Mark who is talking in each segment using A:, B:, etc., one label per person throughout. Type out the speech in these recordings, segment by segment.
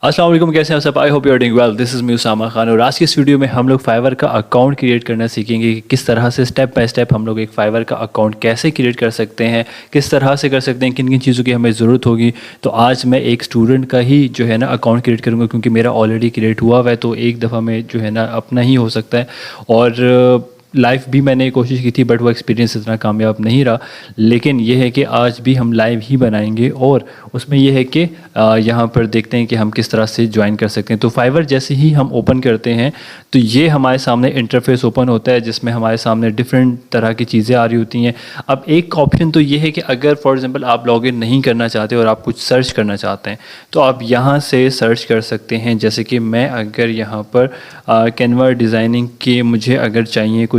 A: अस्सलाम वालेकुम, कैसे हैं आप सब। I hope you are doing well. This is me Usama Khan और आज की इस वीडियो में हम लोग फाइवर का अकाउंट क्रिएट करना सीखेंगे कि किस तरह से स्टेप बाय स्टेप हम लोग एक फाइवर का अकाउंट कैसे क्रिएट कर सकते हैं, किस तरह से कर सकते हैं, किन किन चीज़ों की हमें ज़रूरत होगी। तो आज मैं एक स्टूडेंट का ही जो है ना अकाउंट क्रिएट करूँगा क्योंकि मेरा ऑलरेडी क्रिएट हुआ हुआ है, तो एक दफ़ा में जो है ना अपना ही हो सकता है। और लाइव भी मैंने कोशिश की थी बट वो एक्सपीरियंस इतना कामयाब नहीं रहा। लेकिन ये है कि आज भी हम लाइव ही बनाएंगे और उसमें यह है कि यहाँ पर देखते हैं कि हम किस तरह से ज्वाइन कर सकते हैं। तो फाइवर जैसे ही हम ओपन करते हैं तो ये हमारे सामने इंटरफेस ओपन होता है जिसमें हमारे सामने डिफरेंट तरह की चीज़ें आ रही होती हैं। अब एक ऑप्शन तो ये है कि अगर फॉर एग्जांपल आप लॉगिन नहीं करना चाहते और आप कुछ सर्च करना चाहते हैं तो आप यहाँ से सर्च कर सकते हैं। जैसे कि मैं अगर यहाँ पर कैनवा डिज़ाइनिंग के मुझे अगर चाहिए कुछ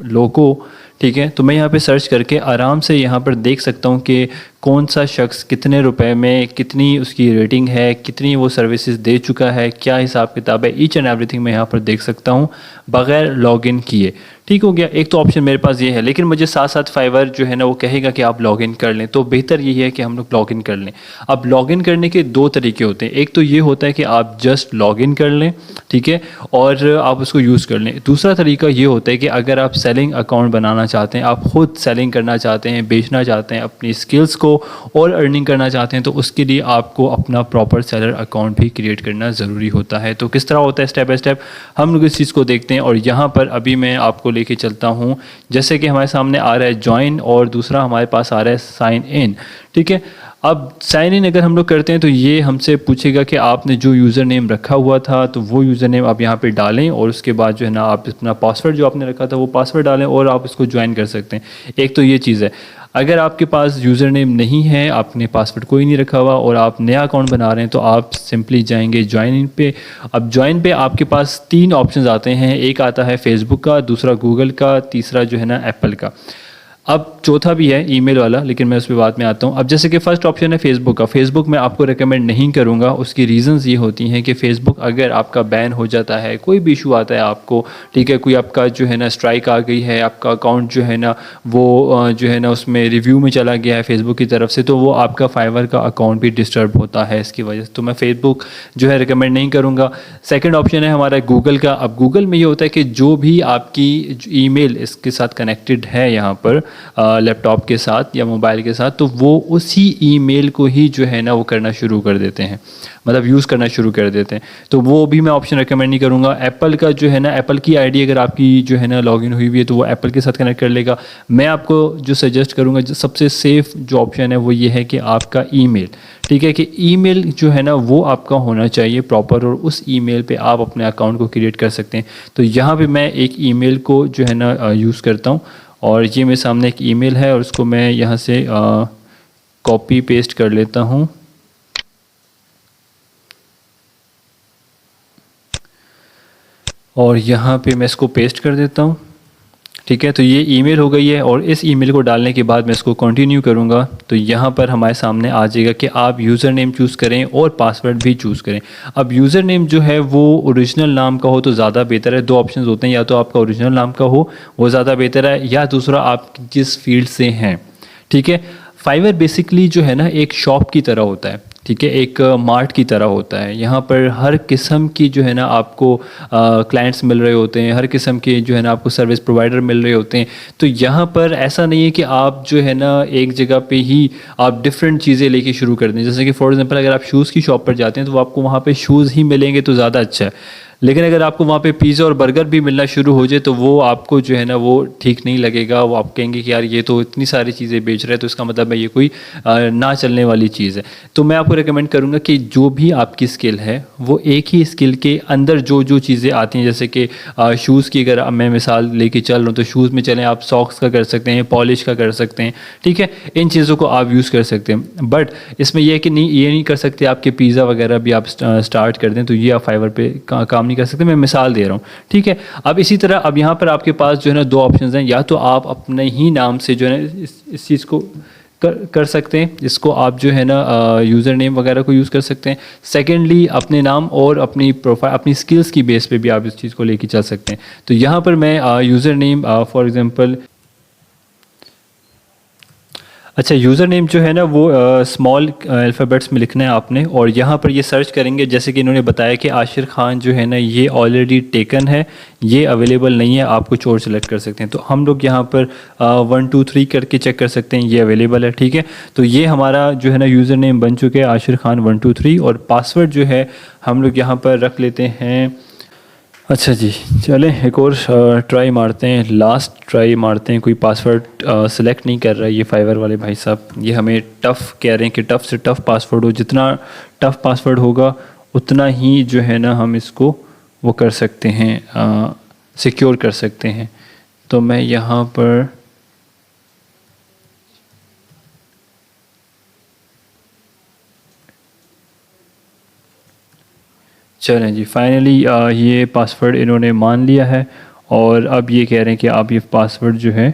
A: लोगो, ठीक है, तो मैं यहाँ पे सर्च करके आराम से यहाँ पर देख सकता हूँ कि कौन सा शख्स कितने रुपए में, कितनी उसकी रेटिंग है, कितनी वो सर्विसेज दे चुका है, क्या हिसाब किताब है, ईच एंड एवरीथिंग मैं यहाँ पर देख सकता हूँ बग़ैर लॉगिन किए। ठीक हो गया, एक तो ऑप्शन मेरे पास ये है। लेकिन मुझे साथ साथ फाइवर जो है ना वो कहेगा कि आप लॉगिन कर लें, तो बेहतर यही है कि हम लोग लॉगिन कर लें। अब लॉगिन करने के दो तरीके होते हैं। एक तो ये होता है कि आप जस्ट लॉगिन कर लें, ठीक है, और आप उसको यूज़ कर लें। दूसरा तरीका ये होता है कि अगर आप सेलिंग अकाउंट बनाना चाहते हैं, आप खुद सेलिंग करना चाहते हैं, बेचना चाहते हैं, अपनी स्किल्स को और अर्निंग करना चाहते हैं, तो उसके लिए आपको अपना प्रॉपर सेलर अकाउंट भी क्रिएट करना ज़रूरी होता है। तो किस तरह होता है स्टेप बाय स्टेप हम लोग इस चीज़ को देखते हैं। और यहाँ पर अभी मैं आपको लेके चलता हूँ। जैसे कि हमारे सामने आ रहा है ज्वाइन और दूसरा हमारे पास आ रहा है साइन इन, ठीक है। अब साइन इन अगर हम लोग करते हैं तो ये हमसे पूछेगा कि आपने जो यूज़र नेम रखा हुआ था तो वो यूज़र नेम आप यहाँ पे डालें और उसके बाद जो है ना आप अपना पासवर्ड जो आपने रखा था वो पासवर्ड डालें और आप इसको ज्वाइन कर सकते हैं। एक तो ये चीज़ है। अगर आपके पास यूज़र नेम नहीं है, आपने पासवर्ड कोई नहीं रखा हुआ और आप नया अकाउंट बना रहे हैं तो आप सिंपली जाएंगे ज्वाइन पे। अब ज्वाइन पे आपके पास तीन ऑप्शंस आते हैं। एक आता है फेसबुक का, दूसरा गूगल का, तीसरा जो है ना एप्पल का। अब चौथा भी है ईमेल वाला, लेकिन मैं उस पर बाद में आता हूँ। अब जैसे कि फ़र्स्ट ऑप्शन है फेसबुक का। फेसबुक मैं आपको रेकमेंड नहीं करूँगा। उसकी रीज़न्स ये होती हैं कि फ़ेसबुक अगर आपका बैन हो जाता है, कोई भी इशू आता है आपको, ठीक है, कोई आपका जो है ना स्ट्राइक आ गई है, आपका अकाउंट जो है ना वो जो है ना उसमें रिव्यू में चला गया है फेसबुक की तरफ से, तो वो आपका फाइवर का अकाउंट भी डिस्टर्ब होता है इसकी वजह से। तो मैं फेसबुक जो है रिकमेंड नहीं करूँगा। सेकेंड ऑप्शन है हमारा गूगल का। अब गूगल में ये होता है कि जो भी आपकी ईमेल इसके साथ कनेक्टेड है यहाँ पर लैपटॉप के साथ या मोबाइल के साथ, तो वो उसी ईमेल को ही जो है ना वो करना शुरू कर देते हैं, मतलब यूज़ करना शुरू कर देते हैं। तो वो भी मैं ऑप्शन रिकमेंड नहीं करूँगा। एप्पल का जो है ना, एप्पल की आईडी अगर आपकी जो है ना लॉगिन हुई हुई है तो वो एप्पल के साथ कनेक्ट कर लेगा। मैं आपको जो सजेस्ट करूँगा, जो सबसे सेफ़ जो ऑप्शन है वो ये है कि आपका ईमेल, ठीक है, कि ईमेल जो है ना वो आपका होना चाहिए प्रॉपर और उस ईमेल पे आप अपने अकाउंट को क्रिएट कर सकते हैं। तो यहाँ पे मैं एक ईमेल को जो है ना यूज़ करता हूँ और ये मेरे सामने एक ईमेल है और उसको मैं यहाँ से कॉपी पेस्ट कर लेता हूँ। और यहाँ पे मैं इसको पेस्ट कर देता हूँ, ठीक है। तो ये ईमेल हो गई है और इस ईमेल को डालने के बाद मैं इसको कंटिन्यू करूँगा तो यहाँ पर हमारे सामने आ जाएगा कि आप यूज़र नेम चूज़ करें और पासवर्ड भी चूज़ करें। अब यूज़र नेम जो है वो ओरिजिनल नाम का हो तो ज़्यादा बेहतर है। दो ऑप्शंस होते हैं, या तो आपका ओरिजिनल नाम का हो वो ज़्यादा बेहतर है, या दूसरा आप जिस फील्ड से हैं, ठीक है। फाइवर बेसिकली जो है ना एक शॉप की तरह होता है, ठीक है, एक मार्ट की तरह होता है। यहाँ पर हर किस्म की जो है ना आपको क्लाइंट्स मिल रहे होते हैं, हर किस्म के जो है ना आपको सर्विस प्रोवाइडर मिल रहे होते हैं। तो यहाँ पर ऐसा नहीं है कि आप जो है ना एक जगह पे ही आप डिफरेंट चीज़ें लेके शुरू कर दें। जैसे कि फॉर एग्जांपल अगर आप शूज़ की शॉप पर जाते हैं तो आपको वहाँ पे शूज़ ही मिलेंगे तो ज़्यादा अच्छा है। लेकिन अगर आपको वहाँ पे पिज़्ज़ा और बर्गर भी मिलना शुरू हो जाए तो वो आपको जो है ना वो ठीक नहीं लगेगा। वो आप कहेंगे कि यार ये तो इतनी सारी चीज़ें बेच रहे हैं तो इसका मतलब है ये कोई ना चलने वाली चीज़ है। तो मैं आपको रेकमेंड करूँगा कि जो भी आपकी स्किल है वो एक ही स्किल के अंदर जो जो चीज़ें आती हैं, जैसे कि शूज़ की अगर मैं मिसाल लेके चल रहा हूँ तो शूज़ में चलें, आप सॉक्स का कर सकते हैं, पॉलिश का कर सकते हैं, ठीक है, इन चीज़ों को आप यूज़ कर सकते हैं। बट इसमें यह है कि ये नहीं कर सकते आपके पिज़्ज़ा वगैरह भी आप स्टार्ट कर दें तो ये आप फाइवर पे काम नहीं कर सकते। मैं मिसाल दे रहा हूँ, ठीक है। अब इसी तरह अब यहाँ पर आपके पास जो है ना दो ऑप्शंस हैं, या तो आप अपने ही नाम से जो है ना इस चीज़ को कर सकते हैं, इसको आप जो है ना यूज़र नेम वगैरह को यूज़ कर सकते हैं। सेकेंडली अपने नाम और अपनी प्रोफाइल, अपनी स्किल्स की बेस पे भी आप इस चीज़ को लेके चल सकते हैं। तो यहाँ पर मैं यूज़र नेम फॉर एग्जांपल अच्छा, यूज़र नेम जो है ना वो स्मॉल अल्फ़ाबेट्स में लिखना है आपने, और यहाँ पर ये सर्च करेंगे जैसे कि इन्होंने बताया कि आशिर खान जो है ना ये ऑलरेडी टेकन है, ये अवेलेबल नहीं है, आप कुछ और सेलेक्ट कर सकते हैं। तो हम लोग यहाँ पर 1 2 3 करके चेक कर सकते हैं, ये अवेलेबल है। ठीक है, तो ये हमारा जो है ना यूज़र नेम बन चुके हैं आशिर खान 1 2 3, और पासवर्ड जो है हम लोग यहाँ पर रख लेते हैं। अच्छा जी, चलें एक और ट्राई मारते हैं, लास्ट ट्राई मारते हैं। कोई पासवर्ड सेलेक्ट नहीं कर रहा है ये फाइवर वाले भाई साहब, ये हमें टफ़ कह रहे हैं कि टफ़ से टफ़ पासवर्ड हो। जितना टफ़ पासवर्ड होगा उतना ही जो है ना हम इसको वो कर सकते हैं, सिक्योर कर सकते हैं। तो मैं यहाँ पर चलें जी, फाइनली ये पासवर्ड इन्होंने मान लिया है, और अब ये कह रहे हैं कि आप ये पासवर्ड जो है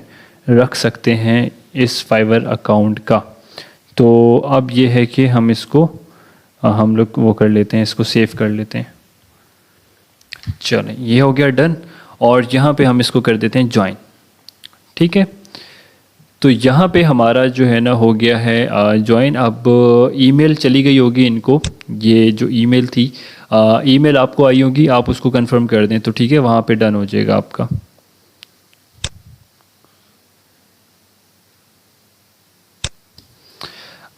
A: रख सकते हैं इस फाइवर अकाउंट का। तो अब ये है कि हम इसको हम लोग वो कर लेते हैं, इसको सेव कर लेते हैं। चलें, ये हो गया डन, और यहाँ पे हम इसको कर देते हैं ज्वाइन। ठीक है, तो यहाँ पे हमारा जो है ना हो गया है ज्वाइन। अब ईमेल चली गई होगी इनको, ये जो ईमेल थी, ईमेल आपको आई होगी, आप उसको कंफर्म कर दें तो ठीक है, वहाँ पे डन हो जाएगा आपका।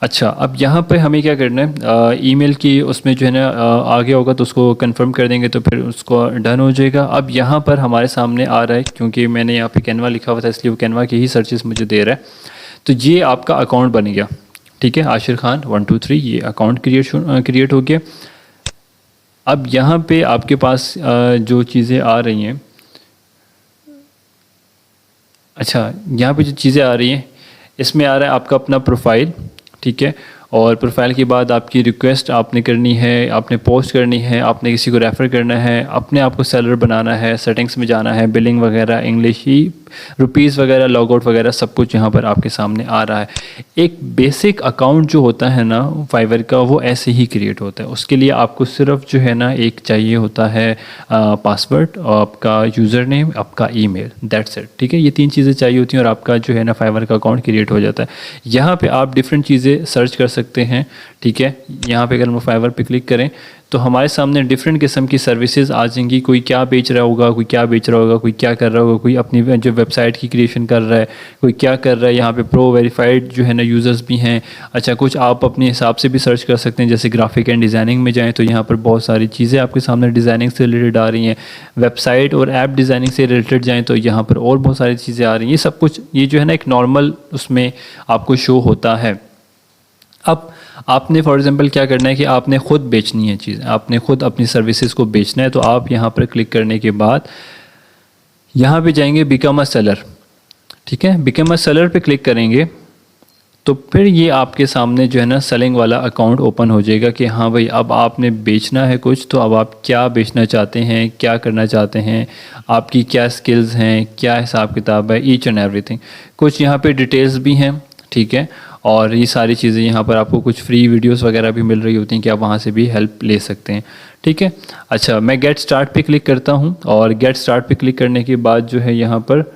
A: अच्छा, अब यहाँ पे हमें क्या करना है, ईमेल की उसमें जो है ना आ गया होगा तो उसको कंफर्म कर देंगे तो फिर उसको डन हो जाएगा। अब यहाँ पर हमारे सामने आ रहा है, क्योंकि मैंने यहाँ पे कैनवा लिखा हुआ था इसलिए वो कैनवा के ही सर्चेस मुझे दे रहा है। तो ये आपका अकाउंट बन गया। ठीक है, आशिर खान 1 2 3, ये अकाउंट क्रिएट हो गया। अब यहाँ पे आपके पास जो चीज़ें आ रही हैं, अच्छा यहाँ पे जो चीज़ें आ रही हैं इसमें आ रहा है आपका अपना प्रोफाइल। ठीक है, और प्रोफाइल के बाद आपकी रिक्वेस्ट आपने करनी है, आपने पोस्ट करनी है, आपने किसी को रेफ़र करना है, अपने आप को सेलर बनाना है, सेटिंग्स में जाना है, बिलिंग वगैरह, इंग्लिश ही रुपीज़ वगैरह, लॉग आउट वगैरह, सब कुछ यहाँ पर आपके सामने आ रहा है। एक बेसिक अकाउंट जो होता है ना फाइवर का, वो ऐसे ही क्रिएट होता है। उसके लिए आपको सिर्फ जो है ना एक चाहिए होता है पासवर्ड, आपका यूज़र नेम, आपका ईमेल, दैट्स इट। ठीक है, ये 3 चीज़ें चाहिए होती हैं और आपका जो है ना फाइवर का अकाउंट क्रिएट हो जाता है। यहाँ पे आप डिफरेंट चीज़ें सर्च कर सकते हैं। ठीक है, यहाँ पे अगर हम फाइवर पे क्लिक करें तो हमारे सामने डिफरेंट किस्म की सर्विसेज आ जाएंगी। कोई क्या बेच रहा होगा, कोई क्या बेच रहा होगा, कोई क्या कर रहा होगा, कोई अपनी जो वेबसाइट की क्रिएशन कर रहा है, कोई क्या कर रहा है। यहाँ पे प्रो वेरीफाइड जो है ना यूज़र्स भी हैं। अच्छा, कुछ आप अपने हिसाब से भी सर्च कर सकते हैं, जैसे ग्राफिक एंड डिज़ाइनिंग में जाएँ तो यहाँ पर बहुत सारी चीज़ें आपके सामने डिज़ाइनिंग से रिलेटेड आ रही हैं। वेबसाइट और ऐप डिज़ाइनिंग से रिलेटेड जाएँ तो यहाँ पर और बहुत सारी चीज़ें आ रही हैं। ये सब कुछ ये जो है ना एक नॉर्मल उसमें आपको शो होता है। अब आपने फॉर एग्जांपल क्या करना है कि आपने ख़ुद बेचनी है चीज़, आपने ख़ुद अपनी सर्विसेज को बेचना है, तो आप यहाँ पर क्लिक करने के बाद यहाँ पे जाएंगे बिकम अ सेलर। ठीक है, बिकम अ सेलर पे क्लिक करेंगे तो फिर ये आपके सामने जो है ना सेलिंग वाला अकाउंट ओपन हो जाएगा कि हाँ भाई अब आपने बेचना है कुछ, तो अब आप क्या बेचना चाहते हैं, क्या करना चाहते हैं, आपकी क्या स्किल्स हैं, क्या हिसाब किताब है, ईच एंड एवरीथिंग। कुछ यहाँ पे डिटेल्स भी हैं। ठीक है, और ये सारी चीज़ें यहाँ पर आपको कुछ फ्री वीडियोस वगैरह भी मिल रही होती हैं कि आप वहाँ से भी हेल्प ले सकते हैं। ठीक है, अच्छा मैं गेट स्टार्ट पे क्लिक करता हूँ, और गेट स्टार्ट पे क्लिक करने के बाद जो है यहाँ पर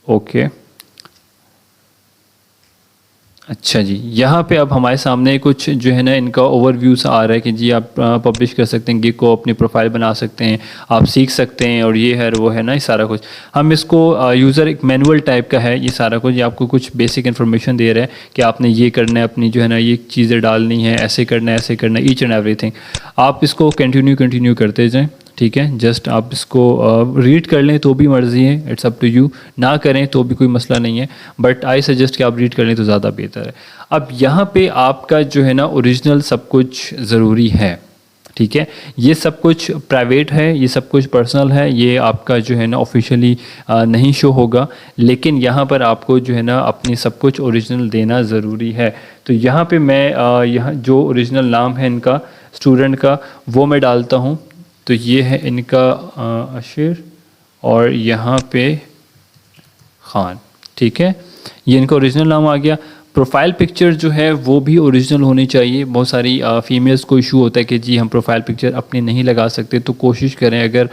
A: ओके। अच्छा जी, यहाँ पे अब हमारे सामने कुछ जो है ना इनका ओवरव्यू सा आ रहा है कि जी आप पब्लिश कर सकते हैं, गिग को अपनी प्रोफाइल बना सकते हैं, आप सीख सकते हैं, और ये है वो है ना ये सारा कुछ। हम इसको यूज़र एक मैनुअल टाइप का है ये सारा कुछ, ये आपको कुछ बेसिक इन्फॉर्मेशन दे रहा है कि आपने ये करना है, अपनी जो है ना ये चीज़ें डालनी है, ऐसे करना है, ऐसे करना है, ईच एंड एवरीथिंग। आप इसको कंटिन्यू करते जाएँ। ठीक है, जस्ट आप इसको रीड कर लें तो भी मर्ज़ी है, इट्स अप टू यू, ना करें तो भी कोई मसला नहीं है, बट आई सजेस्ट कि आप रीड कर लें तो ज़्यादा बेहतर है। अब यहाँ पे आपका जो है ना ओरिजिनल सब कुछ ज़रूरी है। ठीक है, ये सब कुछ प्राइवेट है, ये सब कुछ पर्सनल है, ये आपका जो है ना ऑफिशियली नहीं शो होगा, लेकिन यहाँ पर आपको जो है ना अपनी सब कुछ ओरिजिनल देना ज़रूरी है। तो यहाँ पे मैं यहाँ जो ओरिजिनल नाम है इनका स्टूडेंट का वो मैं डालता हूँ। तो ये है इनका आशिर, और यहाँ पे खान। ठीक है, ये इनका ओरिजिनल नाम आ गया। प्रोफाइल पिक्चर जो है वो भी ओरिजिनल होनी चाहिए। बहुत सारी फीमेल्स को इशू होता है कि जी हम प्रोफाइल पिक्चर अपनी नहीं लगा सकते, तो कोशिश करें अगर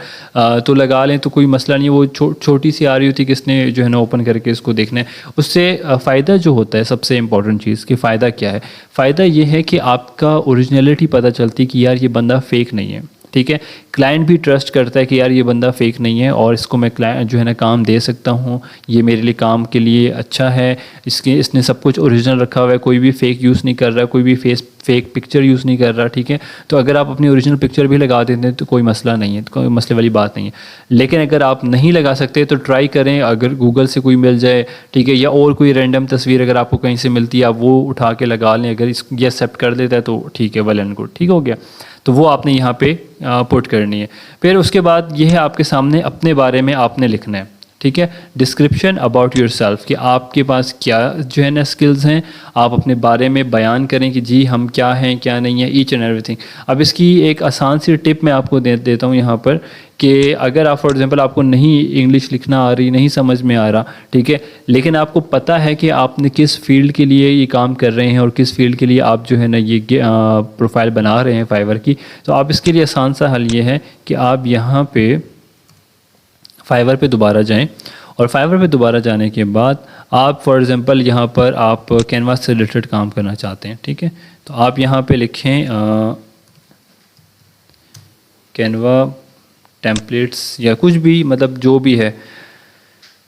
A: तो लगा लें तो कोई मसला नहीं है। वो छोटी सी आ रही होती कि किसने जो है ना ओपन करके इसको देखना है। उससे फ़ायदा जो होता है, सबसे इम्पॉर्टेंट चीज़ कि फ़ायदा क्या है, फ़ायदा ये है कि आपका ओरिजिनलिटी पता चलती कि यार ये बंदा फ़ेक नहीं है, ठीक है। क्लाइंट भी ट्रस्ट करता है कि यार ये बंदा फेक नहीं है और इसको मैं क्लाइंट जो है ना काम दे सकता हूँ, ये मेरे लिए काम के लिए अच्छा है, इसने सब कुछ ओरिजिनल रखा हुआ है, कोई भी फेक यूज़ नहीं कर रहा, कोई भी फेक पिक्चर यूज़ नहीं कर रहा, ठीक है। तो अगर आप अपनी ओरिजिनल पिक्चर भी लगा देते हैं तो कोई मसला नहीं है, तो कोई मसले वाली बात नहीं है। लेकिन अगर आप नहीं लगा सकते तो ट्राई करें, अगर गूगल से कोई मिल जाए, ठीक है, या और कोई रैंडम तस्वीर अगर आपको कहीं से मिलती है आप वो उठा के लगा लें। अगर ये एक्सेप्ट कर देता है तो ठीक है, वेल एंड गुड, ठीक हो गया। तो वो आपने यहाँ पे पुट करनी है। फिर उसके बाद ये है आपके सामने अपने बारे में आपने लिखना है, ठीक है। डिस्क्रिप्शन अबाउट योरसेल्फ, कि आपके पास क्या जो है ना स्किल्स हैं, आप अपने बारे में बयान करें कि जी हम क्या हैं क्या नहीं है, ईच एंड एवरीथिंग। अब इसकी एक आसान सी टिप मैं आपको देता हूँ यहाँ पर, कि अगर आप फॉर एग्जांपल आपको नहीं इंग्लिश लिखना आ रही, नहीं समझ में आ रहा, ठीक है, लेकिन आपको पता है कि आपने किस फील्ड के लिए ये काम कर रहे हैं और किस फील्ड के लिए आप जो है ना ये प्रोफाइल बना रहे हैं फाइवर की, तो आप इसके लिए आसान सा हल ये है कि आप यहाँ पे फाइवर पे दोबारा जाएं और फाइवर पे दोबारा जाने के बाद आप फॉर एग्जांपल यहाँ पर आप कैनवास से रिलेटेड काम करना चाहते हैं, ठीक है। तो आप यहाँ पे लिखें कैनवा टेम्पलेट्स या कुछ भी, मतलब जो भी है,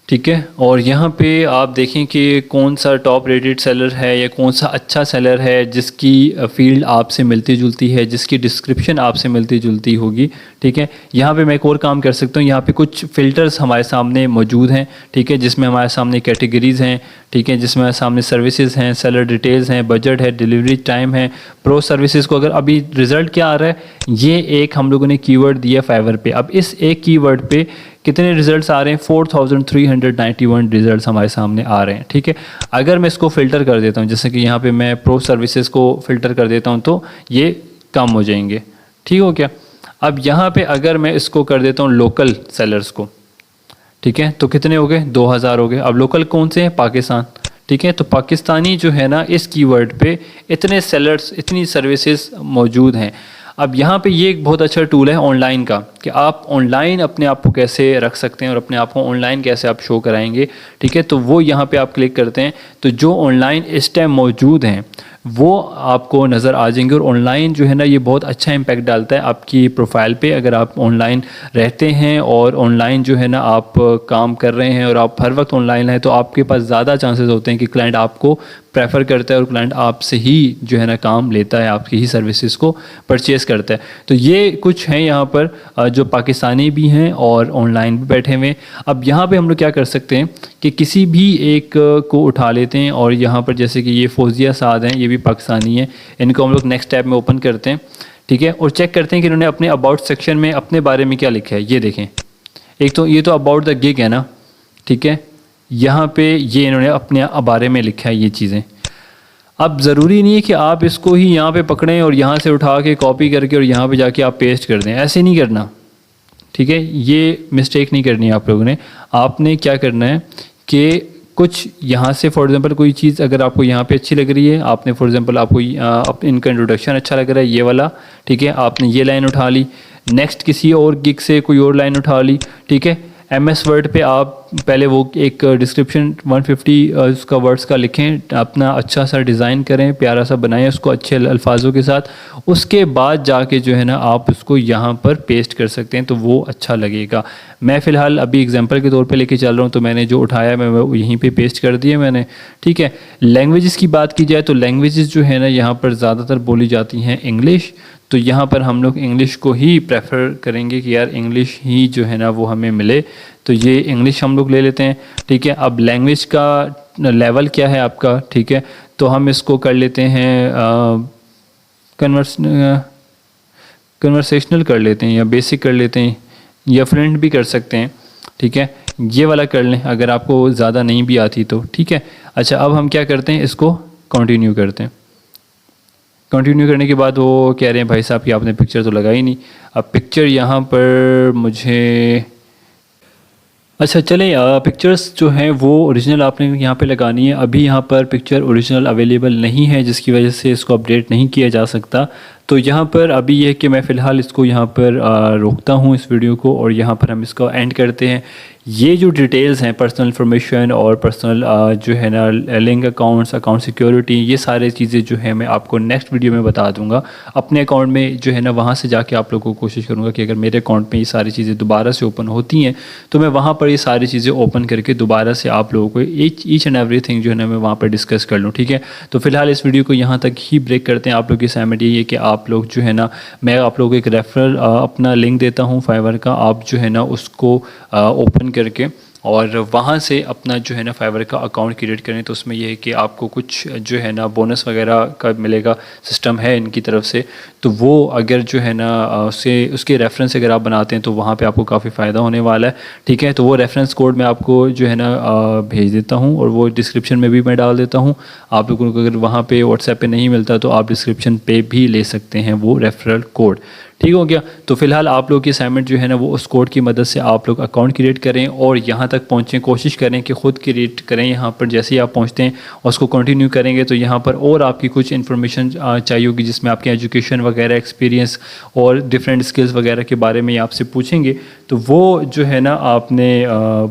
A: ठीक है। और यहाँ पे आप देखें कि कौन सा टॉप रेटेड सेलर है या कौन सा अच्छा सेलर है जिसकी फील्ड आपसे मिलती जुलती है, जिसकी डिस्क्रिप्शन आपसे मिलती जुलती होगी, ठीक है। यहाँ पे मैं एक और काम कर सकता हूँ, यहाँ पे कुछ फ़िल्टर्स हमारे सामने मौजूद हैं, ठीक है, जिसमें हमारे सामने कैटेगरीज़ हैं, ठीक है, जिसमें हमारे सामने सर्विसेज हैं, सेलर डिटेल्स हैं, बजट है, डिलीवरी टाइम है, प्रो सर्विसेज को अगर अभी रिज़ल्ट क्या आ रहा है, ये एक हम लोगों ने कीवर्ड दिया फाइवर पे। अब इस एक कीवर्ड पे कितने रिजल्ट्स आ रहे हैं, 4391 रिजल्ट्स हमारे सामने आ रहे हैं, ठीक है। अगर मैं इसको फ़िल्टर कर देता हूँ, जैसे कि यहाँ पे मैं प्रो सर्विसेज को फ़िल्टर कर देता हूँ तो ये कम हो जाएंगे, ठीक हो गया। अब यहाँ पे अगर मैं इसको कर देता हूँ लोकल सेलर्स को, ठीक है, तो कितने हो गए, 2000 हो गए। अब लोकल कौन से हैं, पाकिस्तान, ठीक है। तो पाकिस्तानी जो है ना इस कीवर्ड पे इतने सेलर्स, इतनी सर्विसेज मौजूद हैं। अब यहाँ पे ये एक बहुत अच्छा टूल है ऑनलाइन का, कि आप ऑनलाइन अपने आप को कैसे रख सकते हैं और अपने आप को ऑनलाइन कैसे आप शो कराएंगे, ठीक है। तो वो यहाँ पे आप क्लिक करते हैं तो जो ऑनलाइन इस टाइम मौजूद हैं वो आपको नज़र आ जाएंगे। और ऑनलाइन जो है ना ये बहुत अच्छा इम्पैक्ट डालता है आपकी प्रोफाइल पे। अगर आप ऑनलाइन रहते हैं और ऑनलाइन जो है ना आप काम कर रहे हैं और आप हर वक्त ऑनलाइन हैं, तो आपके पास ज़्यादा चांसेस होते हैं कि क्लाइंट आपको प्रेफर करता है और क्लाइंट आपसे ही जो है ना काम लेता है, आपकी ही सर्विसेज को परचेज़ करता है। तो ये कुछ हैं यहाँ पर जो पाकिस्तानी भी हैं और ऑनलाइन भी बैठे हुए हैं। अब यहाँ पे हम लोग क्या कर सकते हैं कि किसी भी एक को उठा लेते हैं और यहाँ पर जैसे कि ये फौजिया साद हैं, ये भी पाकिस्तानी है, इनको हम लोग नेक्स्ट टैब में ओपन करते हैं, ठीक है, और चेक करते हैं कि इन्होंने अपने अबाउट सेक्शन में अपने बारे में क्या लिखा है। ये देखें, एक तो ये तो अबाउट द गिग है ना, ठीक है, यहाँ पे ये इन्होंने अपने बारे में लिखा है ये चीज़ें। अब ज़रूरी नहीं है कि आप इसको ही यहाँ पे पकड़ें और यहाँ से उठा के कॉपी करके और यहाँ पे जाके आप पेस्ट कर दें, ऐसे नहीं करना, ठीक है। ये मिस्टेक नहीं करनी है आप लोगों ने। आपने क्या करना है कि कुछ यहाँ से फॉर एग्जांपल कोई चीज़ अगर आपको यहाँ पे अच्छी लग रही है, आपने फॉर एग्जांपल आपको इनका इंट्रोडक्शन अच्छा लग रहा है ये वाला, ठीक है, आपने ये लाइन उठा ली। नेक्स्ट किसी और गिग से कोई और लाइन उठा ली, ठीक है। MS वर्ड पे आप पहले वो एक डिस्क्रिप्शन 150 उसका वर्ड्स का लिखें, अपना अच्छा सा डिज़ाइन करें, प्यारा सा बनाएं उसको अच्छे अल्फाजों के साथ। उसके बाद जाके जो है ना आप उसको यहाँ पर पेस्ट कर सकते हैं तो वो अच्छा लगेगा। मैं फ़िलहाल अभी एग्जांपल के तौर पे लेके चल रहा हूँ, तो मैंने जो उठाया मैं वो यहीं पे पेस्ट कर दिया मैंने, ठीक है। लैंग्वेजेस की बात की जाए तो लैंग्वेजेस जो है ना यहाँ पर ज़्यादातर बोली जाती हैं इंग्लिश, तो यहाँ पर हम लोग इंग्लिश को ही प्रेफर करेंगे कि यार इंग्लिश ही जो है ना वो हमें मिले, तो ये इंग्लिश हम लोग ले लेते हैं, ठीक है। अब लैंग्वेज का लेवल क्या है आपका, ठीक है, तो हम इसको कर लेते हैं कन्वर्सेशनल कर लेते हैं या बेसिक कर लेते हैं या फ्लुएंट भी कर सकते हैं, ठीक है। ये वाला कर लें अगर आपको ज़्यादा नहीं भी आती तो, ठीक है। अच्छा, अब हम क्या करते हैं, इसको कंटिन्यू करते हैं। कंटिन्यू करने के बाद वो कह रहे हैं भाई साहब कि आपने पिक्चर तो लगाई नहीं। अब पिक्चर यहाँ पर मुझे अच्छा चलें, पिक्चर्स जो हैं वो ओरिजिनल आपने यहाँ पे लगानी है। अभी यहाँ पर पिक्चर ओरिजिनल अवेलेबल नहीं है, जिसकी वजह से इसको अपडेट नहीं किया जा सकता। तो यहाँ पर अभी ये है कि मैं फ़िलहाल इसको यहाँ पर रोकता हूँ इस वीडियो को, और यहाँ पर हम इसको एंड करते हैं। ये जो डिटेल्स हैं, पर्सनल इन्फॉर्मेशन और पर्सनल जो है ना लिंक अकाउंट्स, अकाउंट सिक्योरिटी, ये सारी चीज़ें जो है मैं आपको नेक्स्ट वीडियो में बता दूंगा। अपने अकाउंट में जो है ना वहाँ से जाके आप लोगों को कोशिश करूँगा कि अगर मेरे अकाउंट में ये सारी चीज़ें दोबारा से ओपन होती हैं तो मैं वहाँ पर ये सारी चीज़ें ओपन करके दोबारा से आप लोगों को ईच एंड एवरीथिंग जो है ना मैं वहाँ पर डिस्कस कर लूँ। ठीक है, तो फिलहाल इस वीडियो को यहाँ तक ही ब्रेक करते हैं। आप लोग की असाइनमेंट ये है कि आप लोग जो है ना, मैं आप लोगों को एक रेफरल अपना लिंक देता हूँ फाइवर का, आप जो है ना उसको ओपन करके और वहाँ से अपना जो है ना फाइवर का अकाउंट क्रिएट करें। तो उसमें यह है कि आपको कुछ जो है ना बोनस वगैरह का मिलेगा, सिस्टम है इनकी तरफ से। तो वो अगर जो है ना उसके रेफरेंस अगर आप बनाते हैं तो वहाँ पे आपको काफ़ी फ़ायदा होने वाला है। ठीक है, तो वो रेफरेंस कोड मैं आपको जो है ना भेज देता हूँ, और वो डिस्क्रिप्शन में भी मैं डाल देता हूँ। आप लोगों को अगर वहाँ पे व्हाट्सएप पे नहीं मिलता तो आप डिस्क्रिप्शन पे भी ले सकते हैं वो रेफरल कोड। ठीक हो गया। तो फिलहाल आप लोग की असाइनमेंट जो है ना वो उस कोड की मदद से आप लोग अकाउंट क्रिएट करें और यहाँ तक पहुँचें। कोशिश करें कि ख़ुद क्रिएट करें यहाँ पर। जैसे ही आप पहुँचते हैं और उसको कंटिन्यू करेंगे तो यहाँ पर और आपकी कुछ इन्फॉर्मेशन चाहिए होगी, जिसमें आपकी एजुकेशन वगैरह, एक्सपीरियंस और डिफरेंट स्किल्स वगैरह के बारे में आपसे पूछेंगे। तो वो जो है ना आपने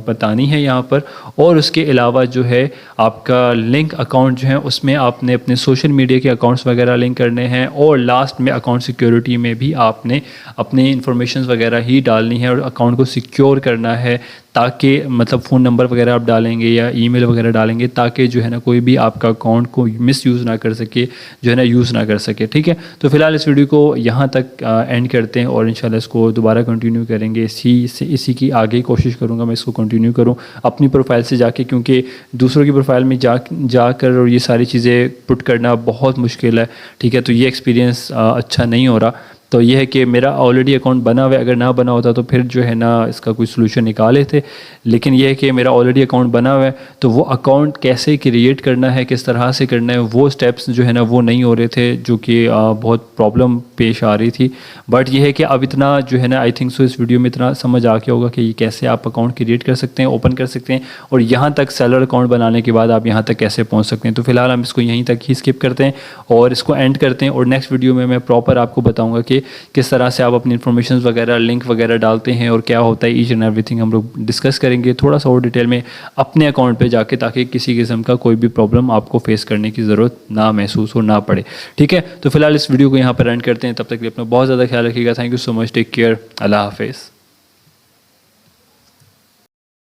A: बतानी है यहाँ पर। और उसके अलावा जो है आपका लिंक अकाउंट जो है उसमें आपने अपने सोशल मीडिया के अकाउंट्स वगैरह लिंक करने हैं, और लास्ट में अकाउंट सिक्योरिटी में भी आपने अपनी इंफॉर्मेशन वगैरह ही डालनी है और अकाउंट को सिक्योर करना है, ताकि मतलब फ़ोन नंबर वगैरह आप डालेंगे या ईमेल वगैरह डालेंगे ताकि जो है ना कोई भी आपका अकाउंट को मिस यूज़ ना कर सके, जो है ना यूज़ ना कर सके। ठीक है, तो फिलहाल इस वीडियो को यहाँ तक एंड करते हैं और इंशाल्लाह इसको दोबारा कंटिन्यू करेंगे। इसी की आगे कोशिश करूँगा मैं इसको कंटिन्यू करूँ अपनी प्रोफाइल से जाके, क्योंकि दूसरों की प्रोफाइल में जाकर और ये सारी चीज़ें पुट करना बहुत मुश्किल है। ठीक है, तो ये एक्सपीरियंस अच्छा नहीं हो रहा। तो ये है कि मेरा ऑलरेडी अकाउंट बना हुआ है, अगर ना बना होता तो फिर जो है ना इसका कोई सलूशन निकाले थे। लेकिन ये है कि मेरा ऑलरेडी अकाउंट बना हुआ है, तो वो अकाउंट कैसे क्रिएट करना है, किस तरह से करना है, वो स्टेप्स जो है ना वो नहीं हो रहे थे, जो कि बहुत प्रॉब्लम पेश आ रही थी। बट ये है कि अब इतना जो है ना आई थिंक सो इस वीडियो में इतना समझ आ गया होगा कि ये कैसे आप अकाउंट क्रिएट कर सकते हैं, ओपन कर सकते हैं, और यहाँ तक सेलर अकाउंट बनाने के बाद आप यहाँ तक कैसे पहुँच सकते हैं। तो फिलहाल हम इसको यहीं तक ही स्किप करते हैं और इसको एंड करते हैं, और नेक्स्ट वीडियो में मैं प्रॉपर आपको बताऊँगा कि किस तरह से आप अपनी इन्फॉर्मेशन वगैरह, लिंक वगैरह डालते हैं और क्या होता है, ईच एंड एवरीथिंग हम लोग डिस्कस करेंगे थोड़ा सा और डिटेल में अपने अकाउंट पे जाके, ताकि किसी किस्म का कोई भी प्रॉब्लम आपको फेस करने की ज़रूरत ना महसूस हो, ना पड़े। ठीक है, तो फिलहाल इस वीडियो को यहाँ पर एंड करते हैं। तब तक के लिए अपना बहुत ज़्यादा ख्याल रखिएगा। Thank you so much, take care, अल्लाह हाफिज़।